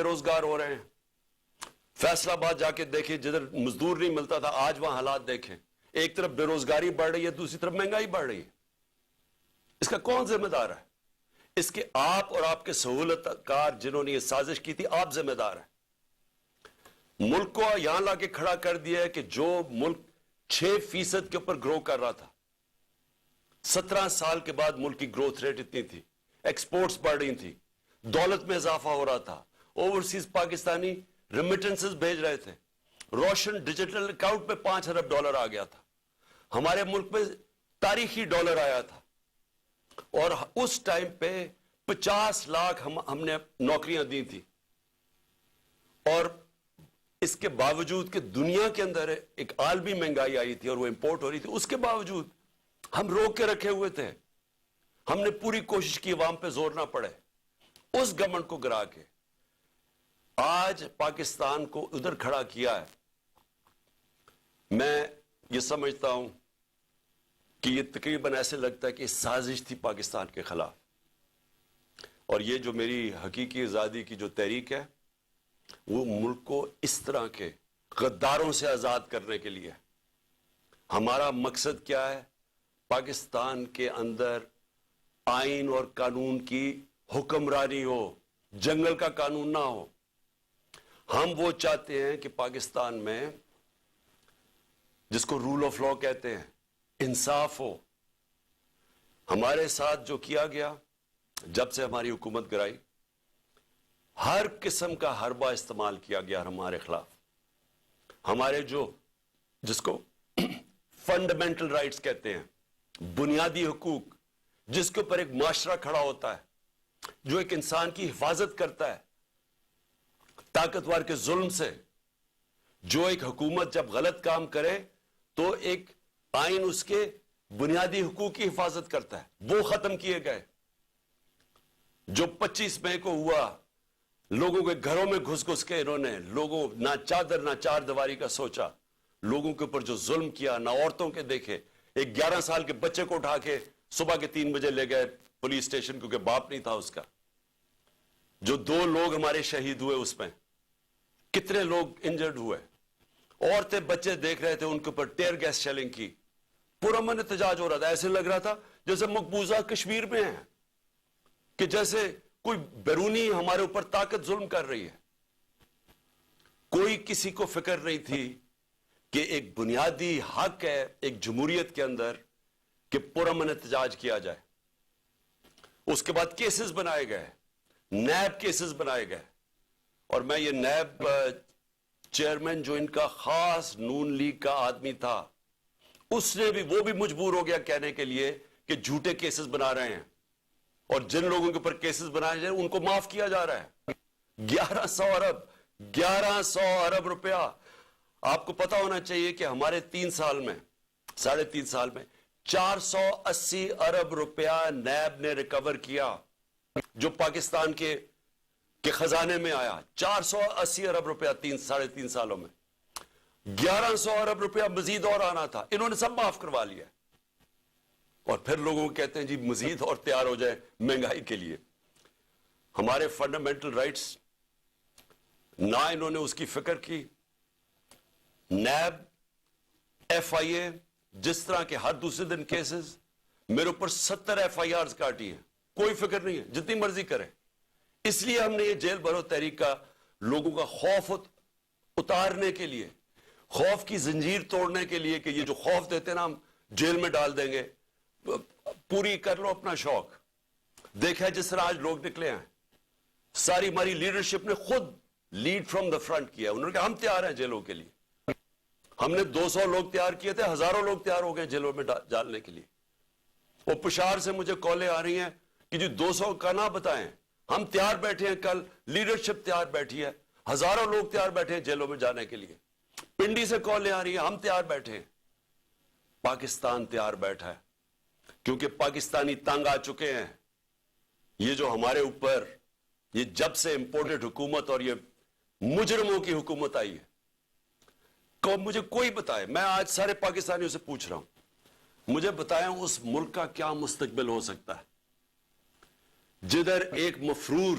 بے روزگار ہو رہے ہیں. فیصلہ آباد جا کے دیکھیں, جدھر مزدور نہیں ملتا تھا, آج وہاں حالات دیکھیں. ایک طرف بے روزگاری بڑھ رہی ہے, دوسری طرف مہنگائی بڑھ رہی ہے. اس کا کون ذمہ دار ہے؟ اس کے آپ اور آپ کے سہولت کار جنہوں نے یہ سازش کی تھی, آپ ذمہ دار ہیں. ملک کو یہاں لا کے کھڑا کر دیا ہے کہ جو ملک 6% کے اوپر گرو کر رہا تھا, 17 سال کے بعد ملک کی گروتھ ریٹ اتنی تھی, ایکسپورٹس بڑھ رہی تھی, دولت میں اضافہ ہو رہا تھا, اوورسیز پاکستانی ریمیٹنسز بھیج رہے تھے, روشن ڈیجیٹل اکاؤنٹ میں $5 ارب آ گیا تھا, ہمارے ملک میں تاریخی ڈالر آیا تھا, اور اس ٹائم پہ 50 لاکھ ہم نے نوکریاں دی تھی. اور اس کے باوجود کہ دنیا کے اندر ایک عالمی مہنگائی آئی تھی اور وہ امپورٹ ہو رہی تھی, اس کے باوجود ہم روک کے رکھے ہوئے تھے. ہم نے پوری کوشش کی عوام پہ زور نہ پڑے. اس گورنمنٹ کو گرا کے آج پاکستان کو ادھر کھڑا کیا ہے. میں یہ سمجھتا ہوں کہ یہ تقریباً ایسے لگتا ہے کہ سازش تھی پاکستان کے خلاف. اور یہ جو میری حقیقی آزادی کی جو تحریک ہے, وہ ملک کو اس طرح کے غداروں سے آزاد کرنے کے لیے. ہمارا مقصد کیا ہے؟ پاکستان کے اندر آئین اور قانون کی حکمرانی ہو, جنگل کا قانون نہ ہو. ہم وہ چاہتے ہیں کہ پاکستان میں جس کو رول آف لا کہتے ہیں, انصاف ہو. ہمارے ساتھ جو کیا گیا جب سے ہماری حکومت گرائی, ہر قسم کا حربہ استعمال کیا گیا ہمارے خلاف. ہمارے جس کو فنڈامنٹل رائٹس کہتے ہیں, بنیادی حقوق, جس کے اوپر ایک معاشرہ کھڑا ہوتا ہے, جو ایک انسان کی حفاظت کرتا ہے طاقتور کے ظلم سے. جو ایک حکومت جب غلط کام کرے تو ایک آئین اس کے بنیادی حقوق کی حفاظت کرتا ہے, وہ ختم کیے گئے. جو 25 مئی کو ہوا, لوگوں کے گھروں میں گھس کے انہوں نے لوگوں نہ چادر نہ چار دیواری کا سوچا, لوگوں کے اوپر جو ظلم کیا, نہ عورتوں کے دیکھے. ایک 11 سال کے بچے کو اٹھا کے صبح کے 3 بجے لے گئے پولیس اسٹیشن, کیونکہ باپ نہیں تھا اس کا. جو 2 لوگ ہمارے شہید ہوئے, اس میں کتنے لوگ انجرڈ ہوئے. عورتیں بچے دیکھ رہے تھے, ان کے اوپر ٹیئر گیس شیلنگ کی. پرامن احتجاج ہو رہا تھا. ایسے لگ رہا تھا جیسے مقبوضہ کشمیر میں ہے, کہ جیسے کوئی بیرونی ہمارے اوپر طاقت ظلم کر رہی ہے. کوئی کسی کو فکر نہیں تھی کہ ایک بنیادی حق ہے ایک جمہوریت کے اندر کہ پرامن احتجاج کیا جائے. اس کے بعد کیسز بنائے گئے, نیب کیسز بنائے گئے. اور میں یہ نیب چیئرمین جو ان کا خاص نون لیگ کا آدمی تھا, اس نے بھی, وہ بھی مجبور ہو گیا کہنے کے لیے کہ جھوٹے کیسز بنا رہے ہیں, اور جن لوگوں کے اوپر کیسز بنائے جائیں ان کو معاف کیا جا رہا ہے. 1100 ارب روپیہ. آپ کو پتا ہونا چاہیے کہ ہمارے 3 سال میں, 3.5 سال میں 480 ارب روپیہ نیب نے ریکور کیا, جو پاکستان کے خزانے میں آیا. 480 ارب روپیہ 3.5 سالوں میں. 1100 ارب روپیہ مزید اور آنا تھا, انہوں نے سب معاف کروا لیا. اور پھر لوگوں کو کہتے ہیں جی مزید اور تیار ہو جائے مہنگائی کے لیے. ہمارے فنڈامنٹل رائٹس نہ انہوں نے اس کی فکر کی. نیب, ایف آئی اے, جس طرح کے ہر دوسرے دن کیسز, میرے اوپر 70 ایف آئی آرز کاٹی ہیں, کوئی فکر نہیں ہے, جتنی مرضی کرے. اس لیے ہم نے یہ جیل بھرو تحریک کا لوگوں کا خوف اتارنے کے لیے, خوف کی زنجیر توڑنے کے لیے, کہ یہ جو خوف دیتے ہیں نا ہم جیل میں ڈال دیں گے, پوری کر لو اپنا شوق. دیکھا جس طرح آج لوگ نکلے ہیں, ساری ہماری لیڈرشپ نے خود لیڈ فرام دا فرنٹ کیا. انہوں نے کہا ہم تیار ہیں جیلوں کے لیے. ہم نے 200 لوگ تیار کیے تھے, ہزاروں لوگ تیار ہو گئے جیلوں میں ڈالنے کے لیے. وہ پشاور سے مجھے کالیں آ رہی ہیں کہ جی 200 کا نہ بتائیں, ہم تیار بیٹھے ہیں, کل لیڈرشپ تیار بیٹھی ہے, ہزاروں لوگ تیار بیٹھے ہیں جیلوں میں جانے کے لیے. پنڈی سے کالیں آ رہی ہیں, ہم تیار بیٹھے ہیں. پاکستان تیار بیٹھا ہے, کیونکہ پاکستانی تنگ آ چکے ہیں. یہ جو ہمارے اوپر یہ جب سے امپورٹڈ حکومت اور یہ مجرموں کی حکومت آئی ہے, مجھے کوئی بتائے, میں آج سارے پاکستانیوں سے پوچھ رہا ہوں, مجھے بتائیں اس ملک کا کیا مستقبل ہو سکتا ہے جدھر ایک مفرور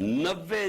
90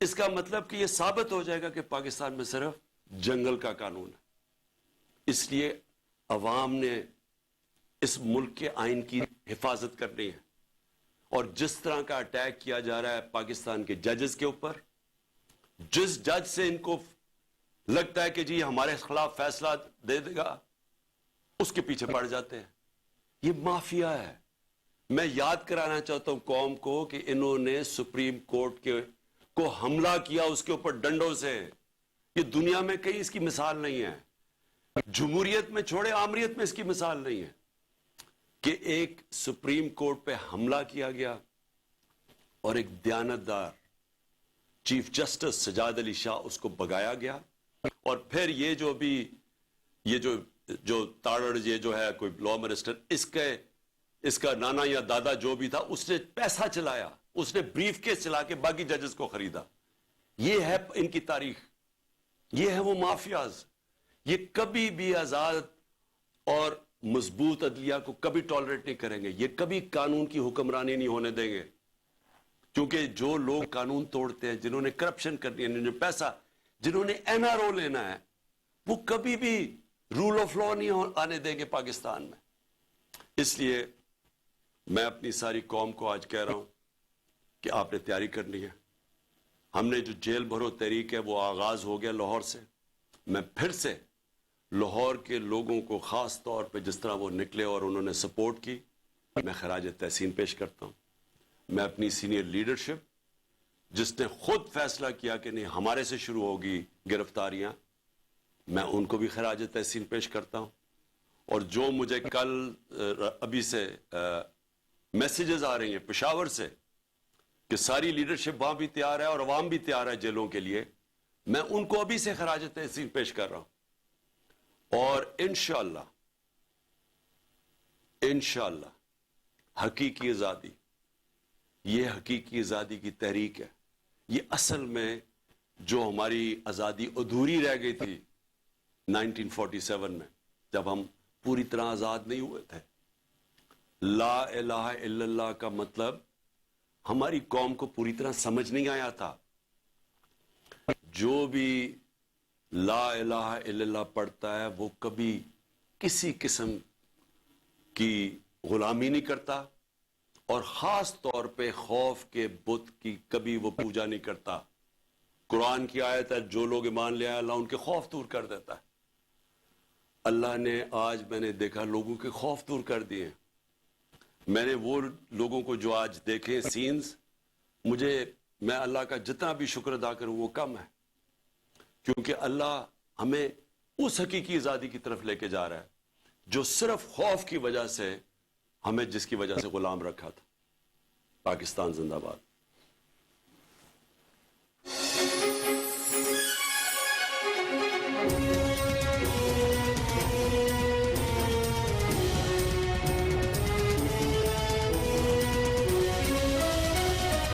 اس کا مطلب کہ یہ ثابت ہو جائے گا کہ پاکستان میں صرف جنگل کا قانون ہے. اس لیے عوام نے اس ملک کے آئین کی حفاظت کرنی ہے. اور جس طرح کا اٹیک کیا جا رہا ہے پاکستان کے ججز کے اوپر, جس جج سے ان کو لگتا ہے کہ جی ہمارے خلاف فیصلہ دے دے گا, اس کے پیچھے پڑ جاتے ہیں. یہ مافیا ہے. میں یاد کرانا چاہتا ہوں قوم کو کہ انہوں نے سپریم کورٹ کو حملہ کیا اس کے اوپر ڈنڈوں سے. یہ دنیا میں کہیں اس کی مثال نہیں ہے. جمہوریت میں چھوڑے, آمریت میں اس کی مثال نہیں ہے کہ ایک سپریم کورٹ پہ حملہ کیا گیا اور ایک دیانتدار چیف جسٹس سجاد علی شاہ اس کو بگایا گیا. اور پھر یہ جو تاڑڑ یہ جو ہے کوئی لا منسٹر, اس کا نانا یا دادا جو بھی تھا, اس نے پیسہ چلایا, اس نے بریف کیس چلا کے باقی ججز کو خریدا. یہ ہے ان کی تاریخ. یہ ہے وہ مافیاز. یہ کبھی بھی آزاد اور مضبوط عدلیہ کو کبھی ٹالریٹ نہیں کریں گے. یہ کبھی قانون کی حکمرانی نہیں ہونے دیں گے, کیونکہ جو لوگ قانون توڑتے ہیں, جنہوں نے کرپشن کرنی ہے, جنہوں نے پیسہ, جنہوں نے این آر او لینا ہے, وہ کبھی بھی رول آف لا نہیں آنے دیں گے پاکستان میں. اس لیے میں اپنی ساری قوم کو آج کہہ رہا ہوں کہ آپ نے تیاری کرنی ہے. ہم نے جو جیل بھرو تحریک ہے وہ آغاز ہو گیا لاہور سے. میں پھر سے لاہور کے لوگوں کو خاص طور پہ جس طرح وہ نکلے اور انہوں نے سپورٹ کی, میں خراج تحسین پیش کرتا ہوں. میں اپنی سینئر لیڈرشپ جس نے خود فیصلہ کیا کہ نہیں ہمارے سے شروع ہوگی گرفتاریاں, میں ان کو بھی خراج تحسین پیش کرتا ہوں. اور جو مجھے کل ابھی سے میسیجز آ رہی ہیں پشاور سے کہ ساری لیڈرشپ وہاں بھی تیار ہے اور عوام بھی تیار ہے جیلوں کے لیے, میں ان کو ابھی سے خراج تحسین پیش کر رہا ہوں. اور انشاءاللہ حقیقی آزادی, یہ حقیقی آزادی کی تحریک ہے. یہ اصل میں جو ہماری آزادی ادھوری رہ گئی تھی 1947 میں, جب ہم پوری طرح آزاد نہیں ہوئے تھے. لا الہ الا اللہ کا مطلب ہماری قوم کو پوری طرح سمجھ نہیں آیا تھا. جو بھی لا الہ الا اللہ پڑھتا ہے وہ کبھی کسی قسم کی غلامی نہیں کرتا, اور خاص طور پہ خوف کے بت کی کبھی وہ پوجا نہیں کرتا. قرآن کی آیت ہے جو لوگ ایمان لے آئے اللہ ان کے خوف دور کر دیتا ہے. اللہ نے آج میں نے دیکھا لوگوں کے خوف دور کر دیے. میں نے وہ لوگوں کو جو آج دیکھے سینز, میں اللہ کا جتنا بھی شکر ادا کروں وہ کم ہے, کیونکہ اللہ ہمیں اس حقیقی آزادی کی طرف لے کے جا رہا ہے جو صرف خوف کی وجہ سے ہمیں جس کی وجہ سے غلام رکھا تھا. پاکستان زندہ باد.